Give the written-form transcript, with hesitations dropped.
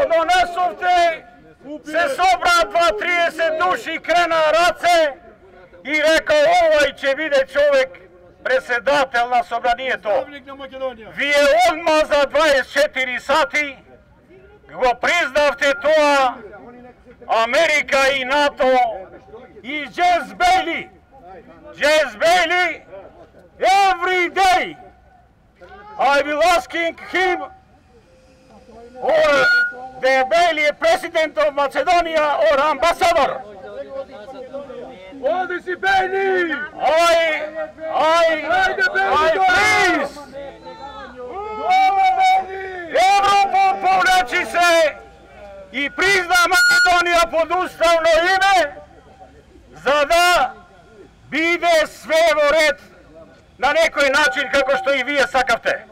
донесовте, се собра 2-30 души, крена раце и река овај ќе биде човек председател на собранието. Вие одма за 24 сати го признавте тоа Америка и НАТО и Джез Бейли. Джез Бейли, every day I will asking him or the Bailey president of Macedonia or ambassador. Ovdje si Bailey! Please! Европол повлечи се и призна Македонија под уставно име, за да биде све во ред на некој начин како што и вие сакавте.